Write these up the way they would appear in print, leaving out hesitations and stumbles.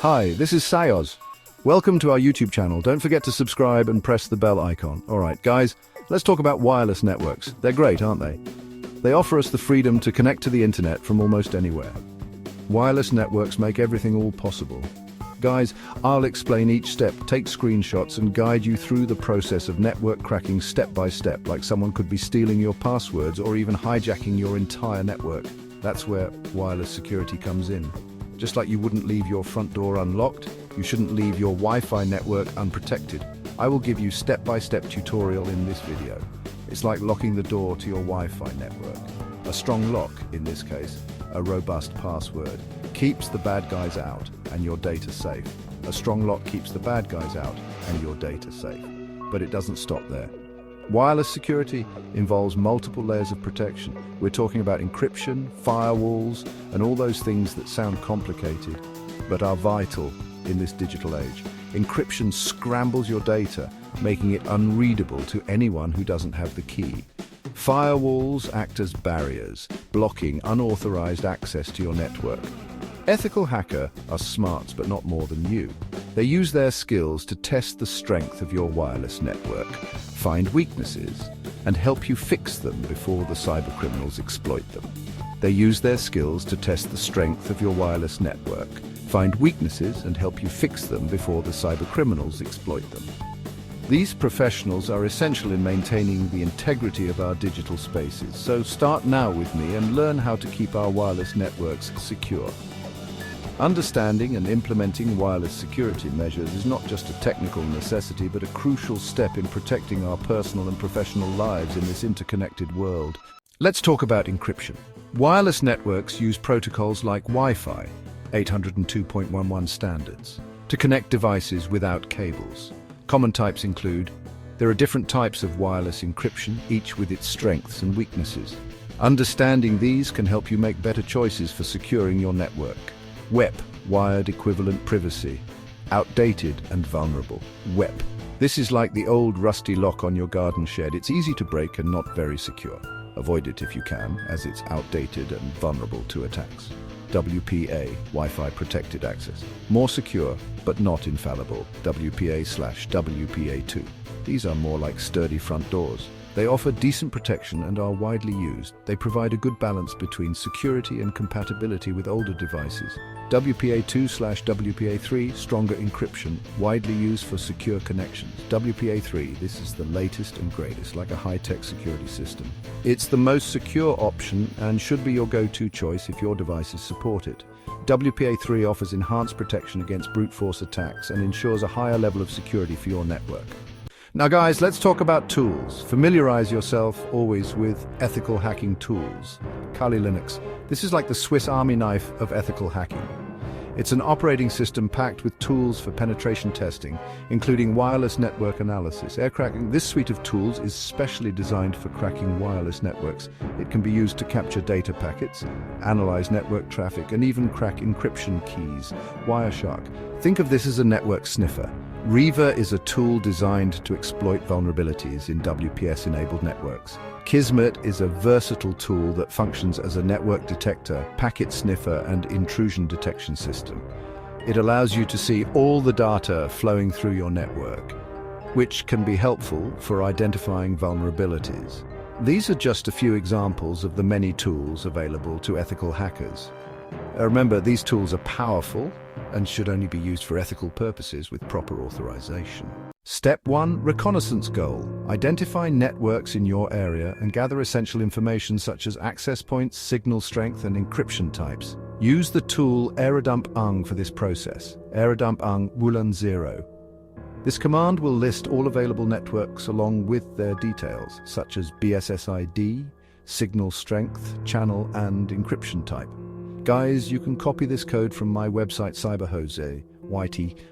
Hi, this is Sayos. Welcome to our YouTube channel. Don't forget to subscribe and press the bell icon. Alright guys, let's talk about wireless networks. They're great, aren't they? They offer us the freedom to connect to the internet from almost anywhere. Wireless networks make everything all possible. Guys, I'll explain each step, take screenshots and guide you through the process of network cracking step by step, like someone could be stealing your passwords or even hijacking your entire network. That's where wireless security comes in. Just like you wouldn't leave your front door unlocked, you shouldn't leave your Wi-Fi network unprotected. I will give you step-by-step tutorial in this video. It's like locking the door to your Wi-Fi network. A strong lock, in this case, a robust password, keeps the bad guys out and your data safe. A strong lock keeps the bad guys out and your data safe. But it doesn't stop there. Wireless security involves multiple layers of protection. We're talking about encryption, firewalls, and all those things that sound complicated, but are vital in this digital age. Encryption scrambles your data, making it unreadable to anyone who doesn't have the key. Firewalls act as barriers, blocking unauthorized access to your network. Ethical hackers are smarts, but not more than you. They use their skills to test the strength of your wireless network, find weaknesses, and help you fix them before the cybercriminals exploit them. They use their skills to test the strength of your wireless network, find weaknesses, and help you fix them before the cybercriminals exploit them. These professionals are essential in maintaining the integrity of our digital spaces, so start now with me and learn how to keep our wireless networks secure. Understanding and implementing wireless security measures is not just a technical necessity, but a crucial step in protecting our personal and professional lives in this interconnected world. Let's talk about encryption. Wireless networks use protocols like Wi-Fi, 802.11 standards, to connect devices without cables. Common types include, there are different types of wireless encryption, each with its strengths and weaknesses. Understanding these can help you make better choices for securing your network. WEP, wired equivalent privacy, outdated and vulnerable. WEP. This is like the old rusty lock on your garden shed. It's easy to break and not very secure. Avoid it if you can, as it's outdated and vulnerable to attacks. WPA, Wi-Fi protected access. More secure, but not infallible. WPA/WPA2. These are more like sturdy front doors. They offer decent protection and are widely used. They provide a good balance between security and compatibility with older devices. WPA2/WPA3, stronger encryption, widely used for secure connections. WPA3, this is the latest and greatest, like a high-tech security system. It's the most secure option and should be your go-to choice if your devices support it. WPA3 offers enhanced protection against brute force attacks and ensures a higher level of security for your network. Now guys, let's talk about tools. Familiarize yourself always with ethical hacking tools. Kali Linux. This is like the Swiss Army knife of ethical hacking. It's an operating system packed with tools for penetration testing, including wireless network analysis. Aircrack-ng. This suite of tools is specially designed for cracking wireless networks. It can be used to capture data packets, analyze network traffic, and even crack encryption keys. Wireshark. Think of this as a network sniffer. Reaver is a tool designed to exploit vulnerabilities in WPS-enabled networks. Kismet is a versatile tool that functions as a network detector, packet sniffer, and intrusion detection system. It allows you to see all the data flowing through your network, which can be helpful for identifying vulnerabilities. These are just a few examples of the many tools available to ethical hackers. Remember, these tools are powerful and should only be used for ethical purposes with proper authorization. Step 1. Reconnaissance goal. Identify networks in your area and gather essential information such as access points, signal strength, and encryption types. Use the tool eradump-ng for this process. eradump-ng wulan 0. This command will list all available networks along with their details, such as BSSID, signal strength, channel, and encryption type. Guys, you can copy this code from my website CyberHose.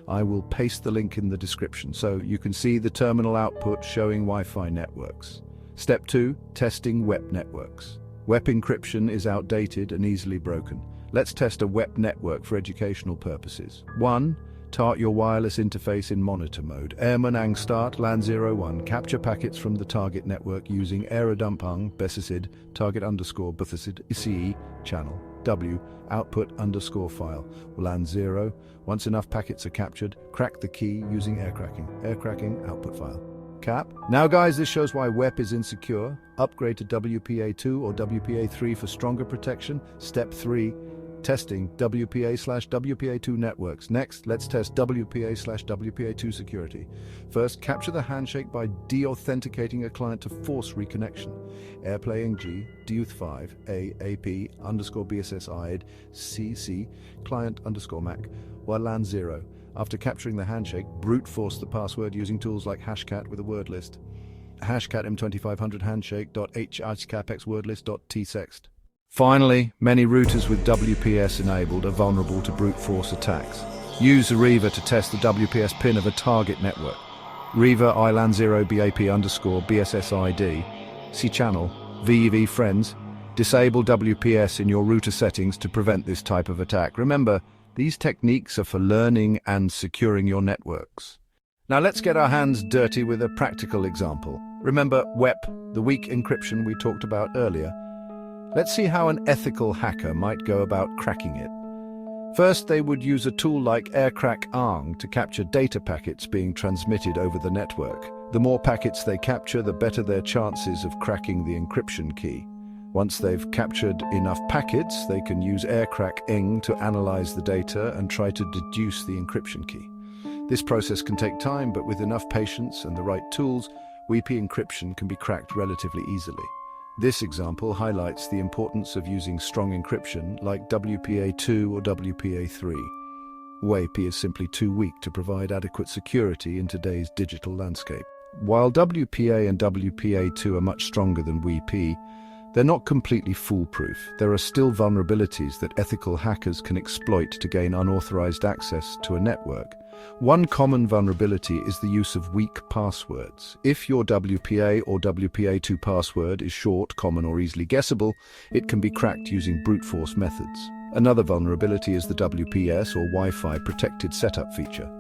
I will paste the link in the description so you can see the terminal output showing Wi-Fi networks. Step 2. Testing WEP networks. WEP encryption is outdated and easily broken. Let's test a WEP network for educational purposes. 1. Start your wireless interface in monitor mode. Airman-ng start LAN 01. Capture packets from the target network using eradump-ng besisid target_besisid ICE channel. W, output_file. WLAN 0, once enough packets are captured, crack the key using aircracking output file. Cap. Now guys, this shows why WEP is insecure. Upgrade to WPA2 or WPA3 for stronger protection. Step 3, testing WPA/WPA2 networks. Next, let's test WPA/WPA2 security. First, capture the handshake by deauthenticating a client to force reconnection. Airplaying G, Duth5, A, AP, _BSS-ID, CC, client_Mac, while LAN 0. After capturing the handshake, brute force the password using tools like Hashcat with a word list. Hashcat M2500 handshake.hashcapex wordlist.tsext. Finally, many routers with WPS enabled are vulnerable to brute force attacks. Use Ariva to test the WPS pin of a target network. Riva ILAN 0 BAP_BSSID. cchannel, VEV friends. Disable WPS in your router settings to prevent this type of attack. Remember, these techniques are for learning and securing your networks. Now let's get our hands dirty with a practical example. Remember WEP, the weak encryption we talked about earlier? Let's see how an ethical hacker might go about cracking it. First, they would use a tool like Aircrack-ng to capture data packets being transmitted over the network. The more packets they capture, the better their chances of cracking the encryption key. Once they've captured enough packets, they can use Aircrack-ng to analyze the data and try to deduce the encryption key. This process can take time, but with enough patience and the right tools, WEP encryption can be cracked relatively easily. This example highlights the importance of using strong encryption like WPA2 or WPA3. WEP is simply too weak to provide adequate security in today's digital landscape. While WPA and WPA2 are much stronger than WEP, they're not completely foolproof. There are still vulnerabilities that ethical hackers can exploit to gain unauthorized access to a network. One common vulnerability is the use of weak passwords. If your WPA or WPA2 password is short, common, or easily guessable, it can be cracked using brute force methods. Another vulnerability is the WPS or Wi-Fi protected setup feature.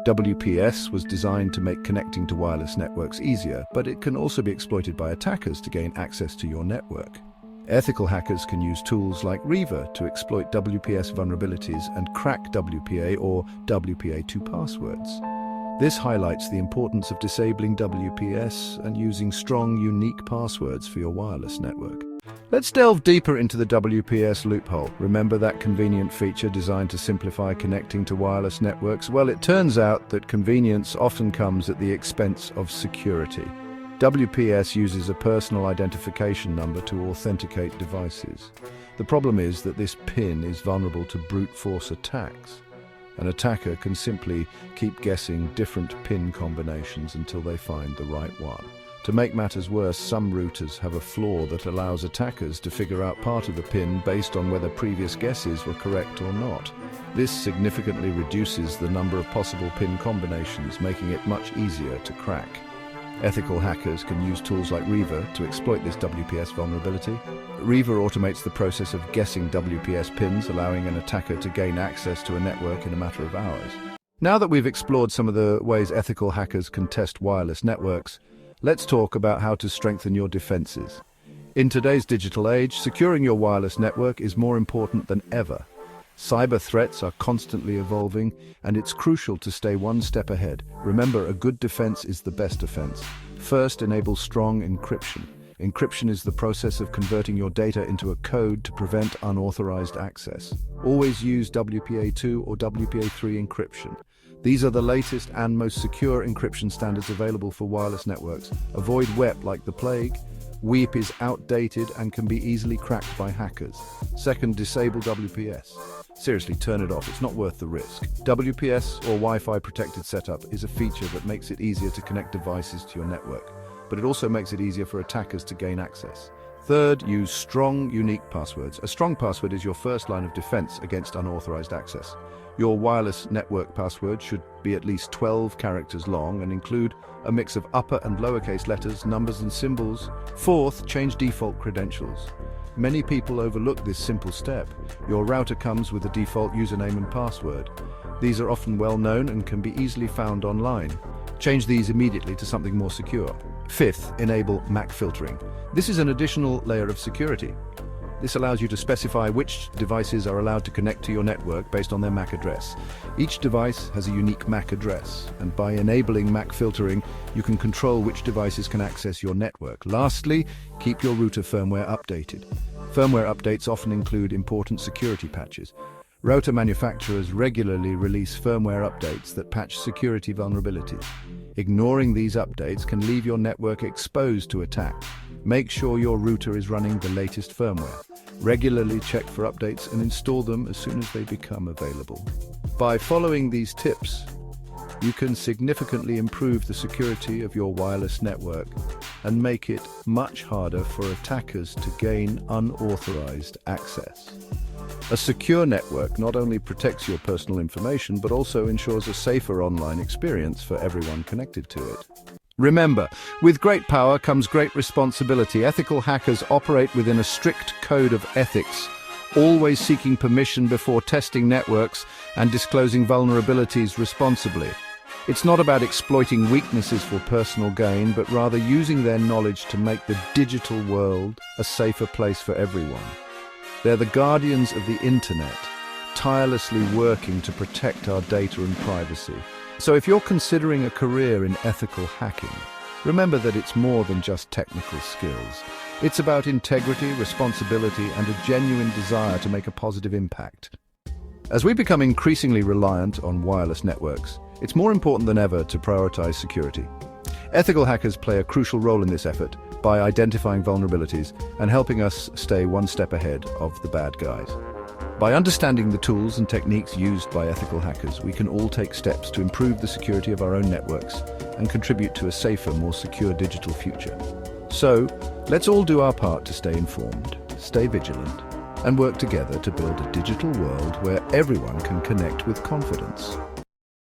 WPS was designed to make connecting to wireless networks easier, but it can also be exploited by attackers to gain access to your network. Ethical hackers can use tools like Riva to exploit WPS vulnerabilities and crack WPA or WPA2 passwords. This highlights the importance of disabling WPS and using strong, unique passwords for your wireless network. Let's delve deeper into the WPS loophole. Remember that convenient feature designed to simplify connecting to wireless networks? Well, it turns out that convenience often comes at the expense of security. WPS uses a personal identification number to authenticate devices. The problem is that this PIN is vulnerable to brute force attacks. An attacker can simply keep guessing different PIN combinations until they find the right one. To make matters worse, some routers have a flaw that allows attackers to figure out part of the PIN based on whether previous guesses were correct or not. This significantly reduces the number of possible PIN combinations, making it much easier to crack. Ethical hackers can use tools like Riva to exploit this WPS vulnerability. Riva automates the process of guessing WPS pins, allowing an attacker to gain access to a network in a matter of hours. Now that we've explored some of the ways ethical hackers can test wireless networks, let's talk about how to strengthen your defenses. In today's digital age, securing your wireless network is more important than ever. Cyber threats are constantly evolving, and it's crucial to stay one step ahead. Remember, a good defense is the best defense. First, enable strong encryption. Encryption is the process of converting your data into a code to prevent unauthorized access. Always use WPA2 or WPA3 encryption. These are the latest and most secure encryption standards available for wireless networks. Avoid WEP like the plague. WEP is outdated and can be easily cracked by hackers. Second, disable WPS. Seriously, turn it off. It's not worth the risk. WPS or Wi-Fi protected setup is a feature that makes it easier to connect devices to your network, but it also makes it easier for attackers to gain access. Third, use strong, unique passwords. A strong password is your first line of defense against unauthorized access. Your wireless network password should be at least 12 characters long and include a mix of upper and lowercase letters, numbers and symbols. Fourth, change default credentials. Many people overlook this simple step. Your router comes with a default username and password. These are often well known and can be easily found online. Change these immediately to something more secure. Fifth, enable MAC filtering. This is an additional layer of security. This allows you to specify which devices are allowed to connect to your network based on their MAC address. Each device has a unique MAC address, and by enabling MAC filtering, you can control which devices can access your network. Lastly, keep your router firmware updated. Firmware updates often include important security patches. Router manufacturers regularly release firmware updates that patch security vulnerabilities. Ignoring these updates can leave your network exposed to attack. Make sure your router is running the latest firmware. Regularly check for updates and install them as soon as they become available. By following these tips, you can significantly improve the security of your wireless network and make it much harder for attackers to gain unauthorized access. A secure network not only protects your personal information, but also ensures a safer online experience for everyone connected to it. Remember, with great power comes great responsibility. Ethical hackers operate within a strict code of ethics, always seeking permission before testing networks and disclosing vulnerabilities responsibly. It's not about exploiting weaknesses for personal gain, but rather using their knowledge to make the digital world a safer place for everyone. They're the guardians of the internet, tirelessly working to protect our data and privacy. So if you're considering a career in ethical hacking, remember that it's more than just technical skills. It's about integrity, responsibility, and a genuine desire to make a positive impact. As we become increasingly reliant on wireless networks, it's more important than ever to prioritize security. Ethical hackers play a crucial role in this effort by identifying vulnerabilities and helping us stay one step ahead of the bad guys. By understanding the tools and techniques used by ethical hackers, we can all take steps to improve the security of our own networks and contribute to a safer, more secure digital future. So, let's all do our part to stay informed, stay vigilant, and work together to build a digital world where everyone can connect with confidence.